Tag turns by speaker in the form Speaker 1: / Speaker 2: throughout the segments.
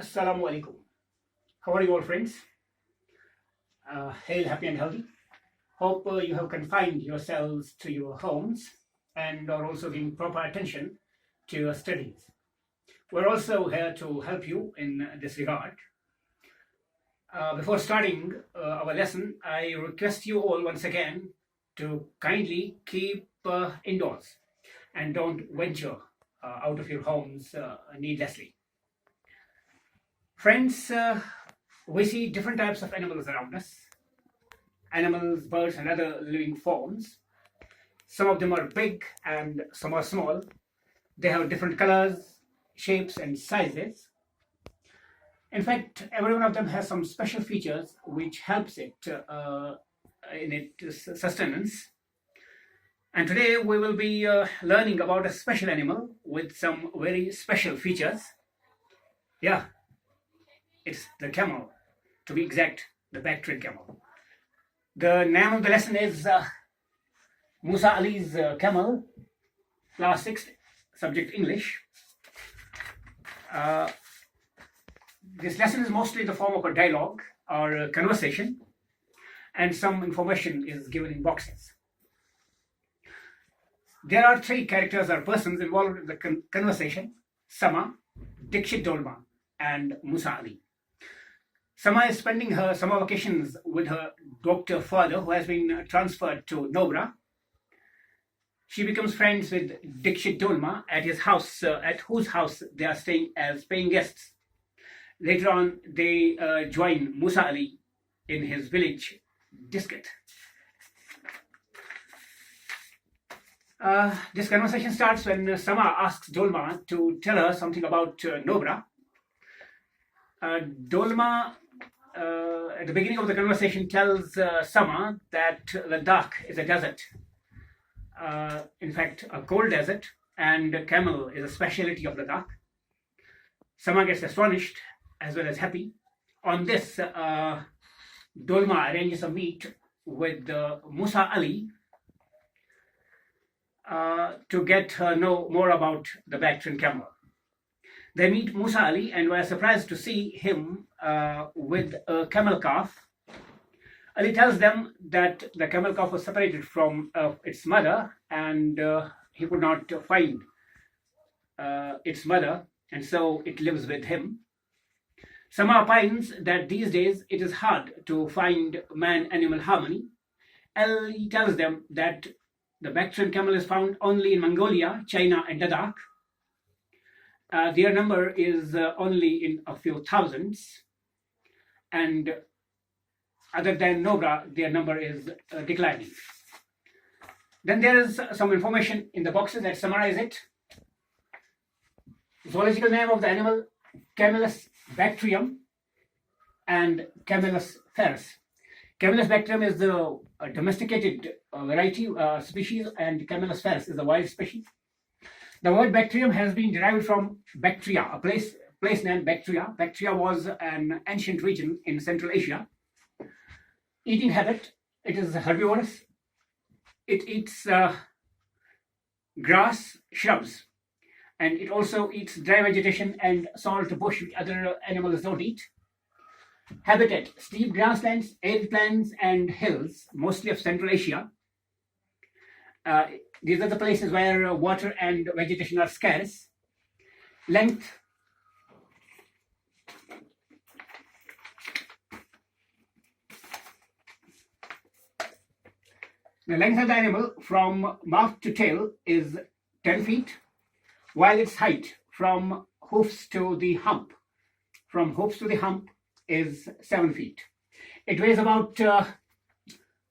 Speaker 1: Assalamu alaikum. How are you all, friends? Hail, happy, and healthy. Hope you have confined yourselves to your homes and are also giving proper attention to your studies. We're also here to help you in this regard. Before starting our lesson, I request you all once again to kindly keep indoors and don't venture out of your homes needlessly. Friends, we see different types of animals around us, animals, birds, and other living forms. Some of them are big and some are small. They have different colors, shapes, and sizes. In fact, every one of them has some special features which helps it in its sustenance. And today we will be learning about a special animal with some very special features. Yeah, it's the camel, to be exact, the Bactrian camel. The name of the lesson is Moosa Ali's Camel, class 6, subject English. This lesson is mostly in the form of a dialogue or a conversation, and some information is given in boxes. There are 3 characters or persons involved in the conversation: Sama, Dikshit Dolma, and Moosa Ali. Sama is spending her summer vacations with her doctor father, who has been transferred to Nobra. She becomes friends with Dikshit Dolma at his house, at whose house they are staying as paying guests. Later on, they join Moosa Ali in his village, Disket. This conversation starts when Sama asks Dolma to tell her something about Nobra. Dolma, at the beginning of the conversation, tells Sama that Ladakh is a desert. In fact, a cold desert, and camel is a specialty of Ladakh. Sama gets astonished as well as happy. On this, Dolma arranges a meet with Moosa Ali to get her know more about the Bactrian camel. They meet Moosa Ali and were surprised to see him with a camel calf. Ali tells them that the camel calf was separated from its mother, and he could not find its mother, and so it lives with him. Sama opines that these days it is hard to find man-animal harmony. Ali tells them that the Bactrian camel is found only in Mongolia, China, and Ladakh. Their number is only in a few thousands, and other than Nobra, their number is declining. Then there is some information in the boxes that summarize it. Zoological name of the animal: Camelus bactrium and Camelus ferus. Camelus bactrium is the domesticated variety species, and Camelus ferus is the wild species. The word bactrium has been derived from Bactria, a place named Bactria. Bactria was an ancient region in Central Asia. Eating habit: it is herbivorous. It eats grass, shrubs, and it also eats dry vegetation and salt bush, which other animals don't eat. Habitat: steep grasslands, arid plains, and hills, mostly of Central Asia. These are the places where water and vegetation are scarce. Length: the length of the animal from mouth to tail is 10 feet, while its height from hoofs to the hump is 7 feet. It weighs about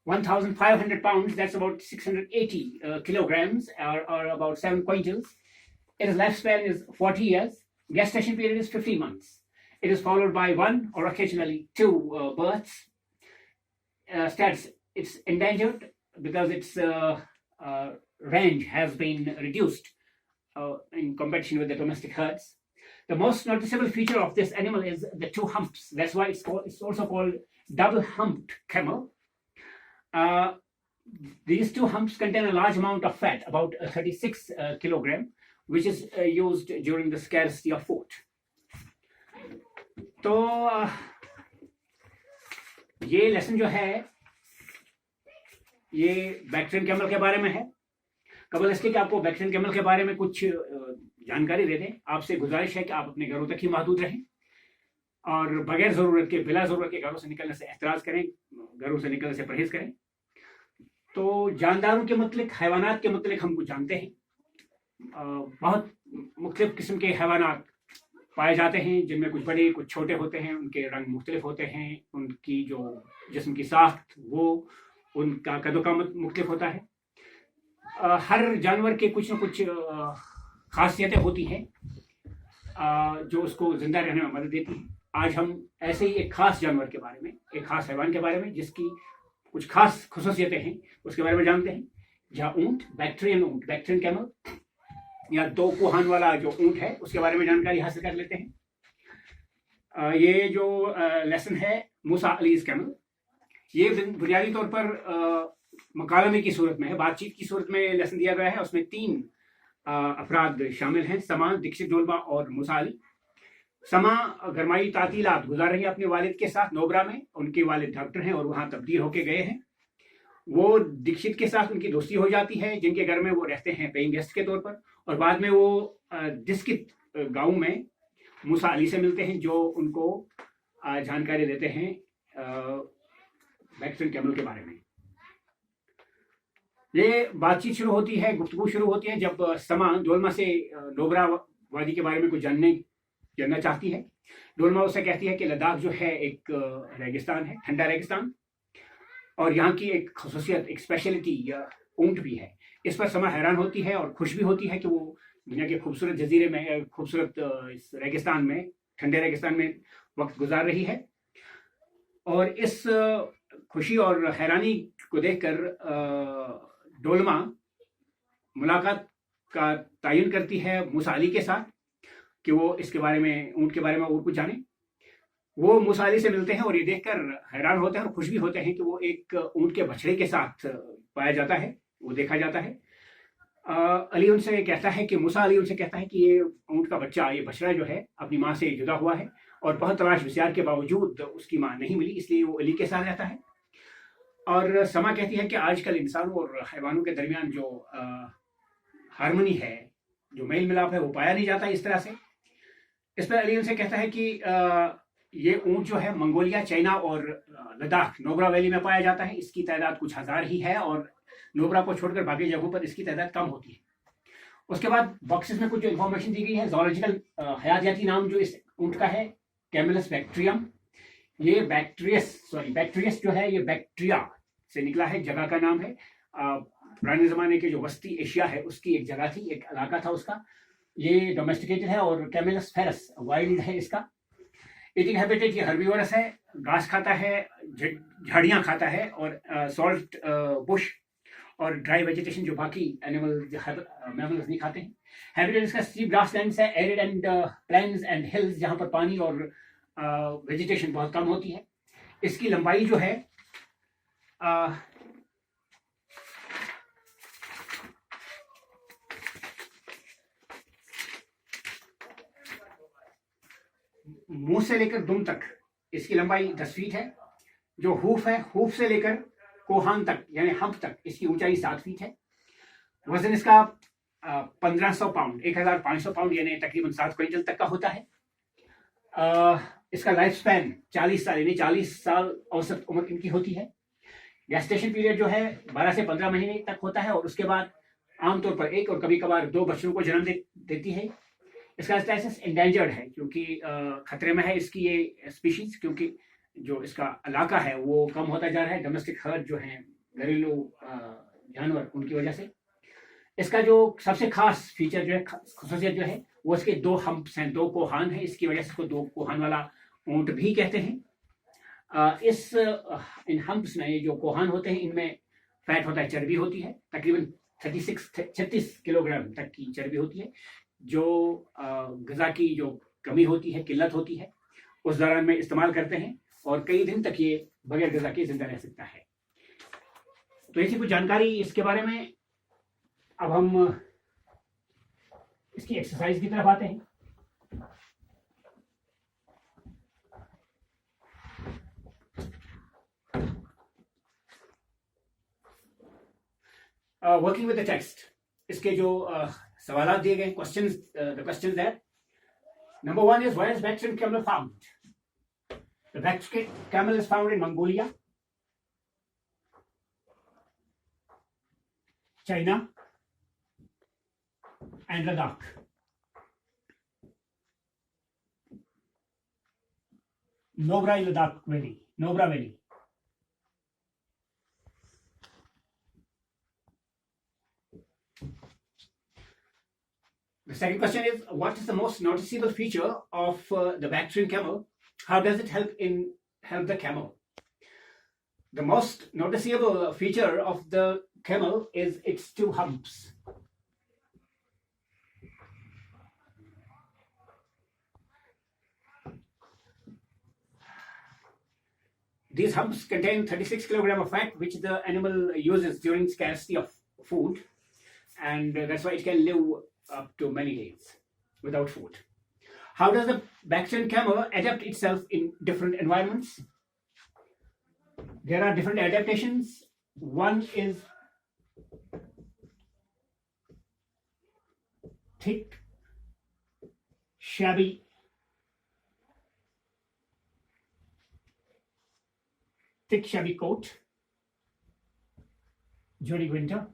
Speaker 1: 1,500 pounds, that's about 680 kilograms, or about 7 quintals. Its lifespan is 40 years. Gestation period is 15 months. It is followed by 1 or occasionally 2 births. Status: it's endangered because its range has been reduced in competition with the domestic herds. The most noticeable feature of this animal is the 2 humps. That's why it's also called double-humped camel. These 2 humps contain a large amount of fat, about 36 kilogram, which is used during the scarcity of food. तो ये lesson जो है ये Bactrian camel के बारे में है। कबल इसके कि आपको बैक्ट्रियन कैमल के बारे में कुछ जानकारी दे दें, आपसे गुजारिश है कि आप अपने घरों तक ही महदूद रहें और बगैर ज़रूरत के, बिला ज़रूरत के घरों से निकलने से एहतराज करें, घरों से निकलने से परहेज़ करें। तो जानदारों के मतलब, हैवानात के मतलब हम कुछ जानते हैं। बहुत मुख्तलिफ किस्म के हैवानात पाए जाते हैं, जिनमें कुछ बड़े कुछ छोटे होते हैं, उनके रंग मुख्तलिफ होते हैं, उनकी जो जिस्म की साख्त वो उनका कदोकामत मुख्तलिफ होता है। हर जानवर के कुछ न कुछ खासियतें होती हैं जो उसको जिंदा रहने में मदद देती हैं। आज हम ऐसे ही एक खास जानवर के बारे में, एक खास हैवान के बारे में जिसकी कुछ खास खुसूसियतें हैं उसके बारे में जानते हैं। जहाँ ऊँट, बैक्ट्रियन कैमल या दो कोहान वाला जो ऊँट है उसके बारे में जानकारी हासिल कर लेते हैं। ये जो लेसन है मूसा अलीज कैमल, ये बुनियादी तौर पर मकालमे की सूरत में है, बातचीत की सूरत में लेसन दिया गया है। उसमें 3 अफराद शामिल हैं, समा, दीक्षित डोलमा और मूसा अली। समा गरमाई तातीलात गुजार रही है अपने वालिद के साथ नोबरा में। उनके वालिद डॉक्टर हैं और वहाँ तब्दील होके गए हैं। वो दीक्षित के साथ उनकी दोस्ती हो जाती है, जिनके घर में वो रहते हैं पेइंग गेस्ट के तौर पर। और बाद में वो डिस्कित गांव में मूसा अली से मिलते हैं, जो उनको जानकारी देते हैं बैक्ट्रियन कैमल के बारे में। ये बातचीत शुरू होती है, गुफ्तगू शुरू होती है जब समा डोलमा से नोबरा वादी के बारे में कुछ जानना चाहती है। डोलमा उससे कहती है कि लद्दाख जो है एक रेगिस्तान है, ठंडा रेगिस्तान, और यहाँ की एक खसूसियत, एक स्पेशलिटी ऊँट भी है। इस पर समा हैरान होती है और खुश भी होती है कि वो दुनिया के खूबसूरत जजीरे में, खूबसूरत इस रेगिस्तान में, ठंडे रेगिस्तान में वक्त गुजार रही है। और इस खुशी और हैरानी को देखकर डोलमा मुलाकात का तयन करती है मूसा अली के साथ कि वो इसके बारे में, ऊँट के बारे में और कुछ जाने। वो मूसा अली से मिलते हैं और ये देखकर हैरान होते हैं और खुश भी होते हैं कि वो एक ऊँट के बछड़े के साथ पाया जाता है, वो देखा जाता है। अली उनसे कहता है कि मूसा अली उनसे कहता है कि ये ऊँट का बच्चा, ये बछड़ा जो है अपनी माँ से जुदा हुआ है और बहुत तलाश विचार के बावजूद उसकी माँ नहीं मिली, इसलिए वो अली के साथ रहता है। और समा कहती है कि आजकल इंसानों और हैवानों के दरमियान जो हारमोनी है, जो मेल मिलाप है, वो पाया नहीं जाता इस तरह से। इस पर अली उनसे कहता है कि ये ऊँट जो है मंगोलिया, चाइना और लद्दाख, नोबरा वैली में पाया जाता है। इसकी तादाद कुछ हज़ार ही है और नोबरा को छोड़कर बाकी जगहों पर इसकी तादाद कम होती है। उसके बाद बॉक्सेस में कुछ जो इन्फॉर्मेशन दी गई है, जोलॉजिकल हयातियाती नाम जो इस ऊँट का है कैमेलस बैक्ट्रियम। ये बैक्ट्रियस जो है ये बैक्ट्रिया से निकला है, जगह का नाम है। पुराने ज़माने के जो वस्ती एशिया है उसकी एक जगह थी, एक इलाका था उसका। ये डोमेस्टिकेटेड है और कैमेलस फेरस वाइल्ड है इसका। ईटिंग हैबिटेट ये हर्बीवरस है, घास खाता है, झाड़ियाँ खाता है और सॉल्ट बुश और ड्राई वेजिटेशन जो बाकी मैमल्स नहीं खाते हैं। हैबिटेट इसका स्टीप ग्रासलैंड्स है, arid and plains and hills, जहाँ पर पानी और वेजिटेशन बहुत कम होती है। इसकी लंबाई जो है मुंह से लेकर दुम तक इसकी लंबाई 10 फीट है। जो हूफ है, हूफ से लेकर कोहान तक यानी हम्प तक इसकी ऊंचाई 7 फीट है। वजन इसका 1500 पाउंड, 1500 पाउंड यानी तकरीबन 7 क्विंटल तक का होता है। इसका लाइफ स्पैन 40 साल यानी 40 साल औसत उम्र इनकी होती है। गेस्टेशन पीरियड जो है 12 से 15 महीने तक होता है और उसके बाद आमतौर पर 1 और कभी कभार 2 बच्चों को जन्म देती है। इसका स्टेटस एंडेंजर्ड है क्योंकि खतरे में है इसकी ये स्पीशीज, क्योंकि जो इसका इलाका है वो कम होता जा रहा है। डोमेस्टिक हर्ड जो है, घरेलू जानवर, उनकी वजह से। इसका जो सबसे खास फीचर जो है, खसूसियत जो है, वो इसके 2 हम्प्स हैं, 2 कोहान है। इसकी वजह से इसको 2 कोहान वाला ऊँट भी कहते हैं। इन हम्प्स में, ये जो कोहान होते हैं, इनमें फैट होता है, चर्बी होती है। तकरीबन 36 किलोग्राम तक की चर्बी होती है। जो गज़ा की जो कमी होती है, किल्लत होती है, उस दौरान में इस्तेमाल करते हैं और कई दिन तक ये बगैर गज़ा के जिंदा रह सकता है। तो ऐसी कुछ जानकारी इसके बारे में। अब हम इसकी एक्सरसाइज की तरफ आते हैं। working with the text, इसके जो सवालात दिए गए questions, the questions there. Number one is, where is Bactrian camel found? The Bactrian camel is found in Mongolia, China, and Ladakh. Nobra Ladakh Valley, Nobra Valley. The second question is, what is the most noticeable feature of the Bactrian camel? How does it help the camel? The most noticeable feature of the camel is its two humps. These humps contain 36 kilograms of fat, which the animal uses during scarcity of food, and that's why it can live up to many days without food. How does the Bactrian camel adapt itself in different environments? There are different adaptations. One is thick, shabby coat during winter.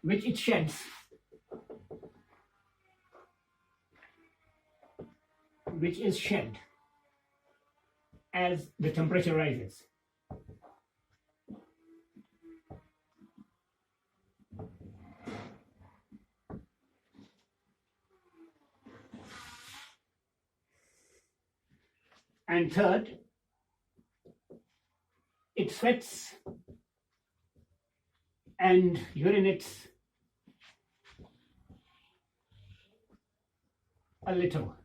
Speaker 1: Which it sheds as the temperature rises. And third, it sweats and urinates a little.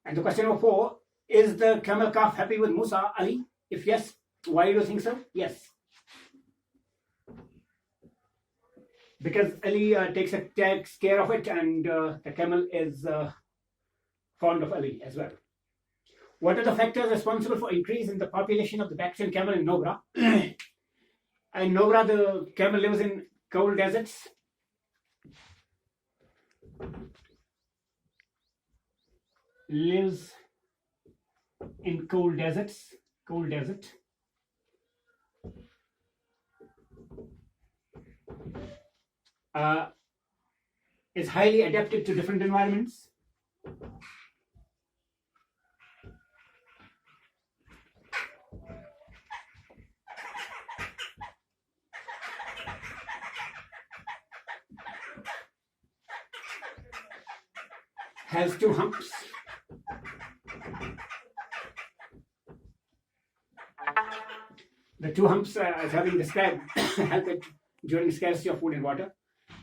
Speaker 1: And the question number 4, is the camel calf happy with Moosa Ali? If yes, why do you think so? Yes. Because Ali takes care of it, and the camel is fond of Ali as well. What are the factors responsible for increase in the population of the Bactrian camel in Nobra? In Nobra, the camel lives in cold deserts. Cold desert. Is highly adapted to different environments. Has two humps. The two humps, as having described, help it during scarcity of food and water.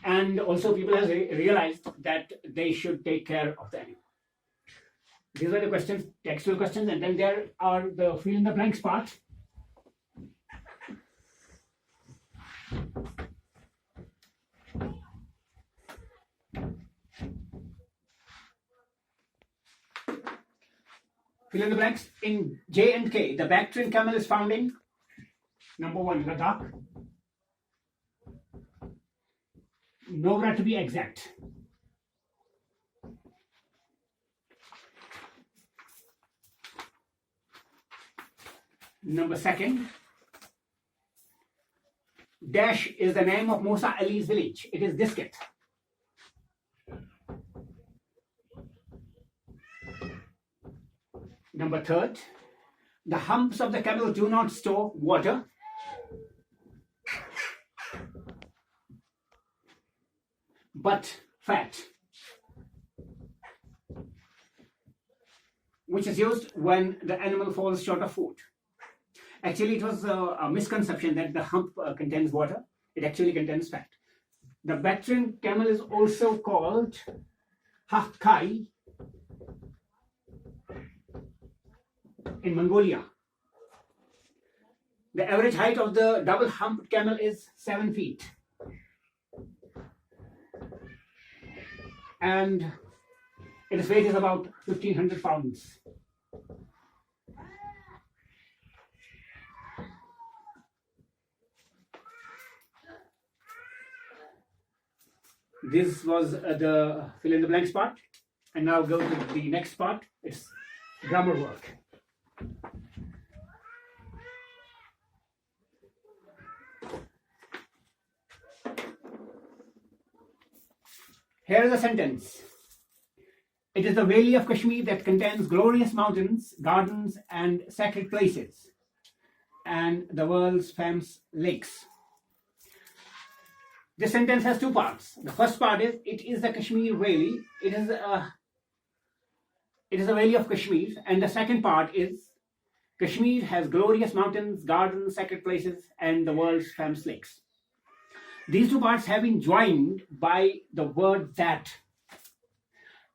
Speaker 1: And also people have realized that they should take care of the animal. These are the questions, textual questions, and then there are the fill in the blanks part. Fill in the blanks. In J and K, the Bactrian camel is found in number 1, Ladakh. Nobra to be exact. Number 2, Dash is the name of Moosa Ali's village. It is Disket. Number 3, the humps of the camel do not store water. But fat, which is used when the animal falls short of food. Actually, it was a misconception that the hump contains water. It actually contains fat. The Bactrian camel is also called Hakkai in Mongolia. The average height of the double-humped camel is 7 feet. And Its weight is about 1,500 pounds. This was the fill in the blanks part, and now go to the next part. It's grammar work. Here is a sentence. It is the valley of Kashmir that contains glorious mountains, gardens, and sacred places, and the world's famous lakes. This sentence has two parts. The first part is, it is the Kashmir Valley. It is a valley of Kashmir. And the second part is, Kashmir has glorious mountains, gardens, sacred places, and the world's famous lakes. These two parts have been joined by the word that.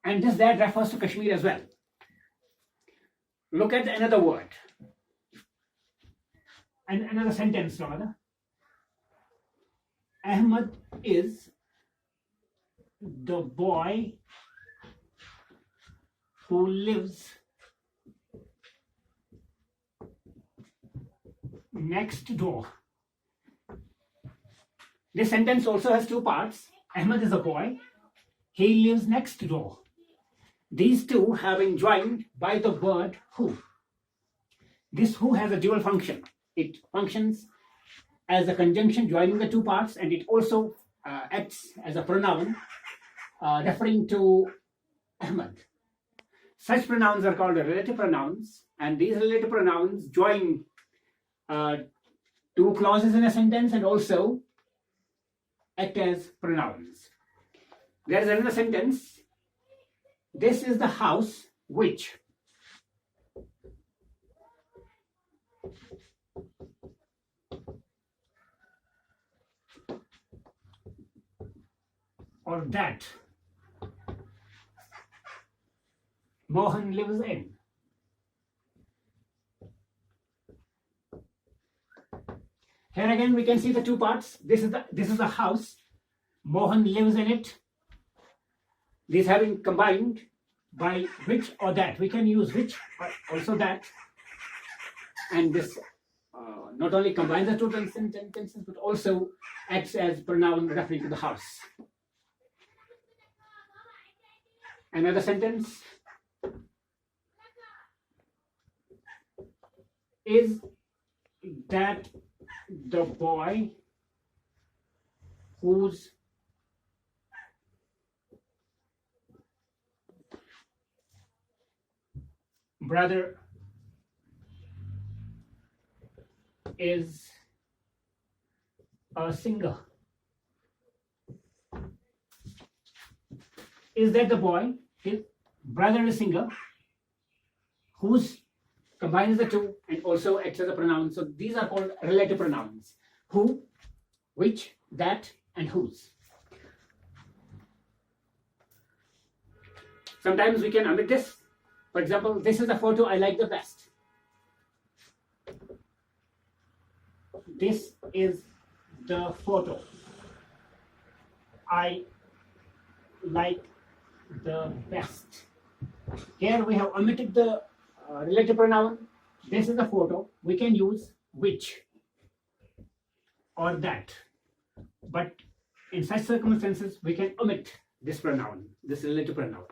Speaker 1: And this that refers to Kashmir as well. Look at another word. And another sentence, rather. Ahmed is the boy who lives next door. This sentence also has two parts. Ahmed is a boy. He lives next door. These two have been joined by the word who. This who has a dual function. It functions as a conjunction joining the two parts, and it also acts as a pronoun referring to Ahmed. Such pronouns are called relative pronouns, and these relative pronouns join two clauses in a sentence and also act as pronouns. There is another sentence. This is the house which. Or that Mohan lives in. Here again we can see the two parts. This is the house. Mohan lives in it. These have been combined by which or that. We can use which but also that. And this not only combines the two sentences but also acts as pronoun referring to the house. Another sentence is that the boy whose brother is a singer. Is that the boy, his brother is a singer, whose combines the two and also acts as a pronoun. So these are called relative pronouns. Who, which, that, and whose. Sometimes we can omit this. For example, this is the photo I like the best. This is the photo I like the best. Here we have omitted the relative pronoun. This is the photo. We can use which or that. But in such circumstances, we can omit this pronoun, this relative pronoun.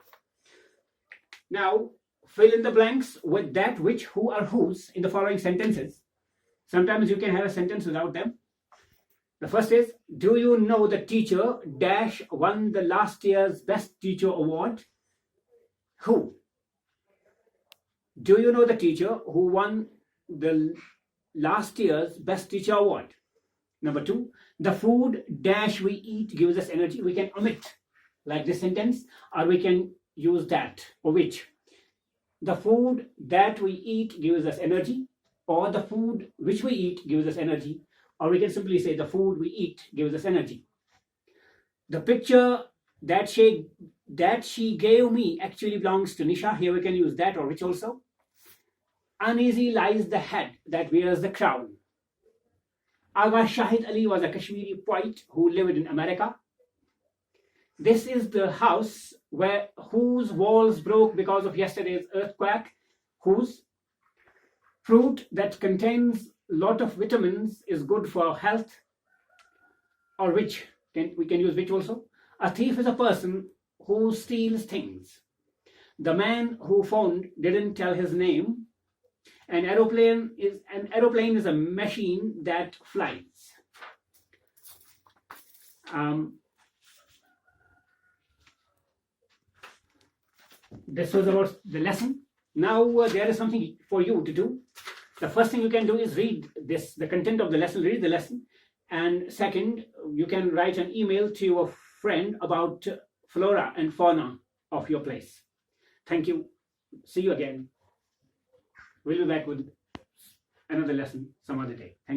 Speaker 1: Now, fill in the blanks with that, which, who, or whose in the following sentences. Sometimes you can have a sentence without them. The first is, do you know the teacher dash won the last year's best teacher award? Who? Do you know the teacher who won the last year's best teacher award? Number two, the food dash we eat gives us energy. We can omit like this sentence, or we can use that or which. The food that we eat gives us energy, or the food which we eat gives us energy, or we can simply say the food we eat gives us energy. The picture that she gave me actually belongs to Nisha. Here we can use that or which also. Uneasy lies the head that wears the crown. Agha Shahid Ali was a Kashmiri poet who lived in America. This is the house whose walls broke because of yesterday's earthquake, whose fruit that contains lot of vitamins is good for health, or which we can use which also. A thief is a person who steals things. The man who phoned didn't tell his name. An aeroplane is a machine that flies. This was about the lesson. Now there is something for you to do. The first thing you can do is read the content of the lesson, read the lesson. And second, you can write an email to your friend about flora and fauna of your place. Thank you. See you again. We'll be back with another lesson some other day. Thank you.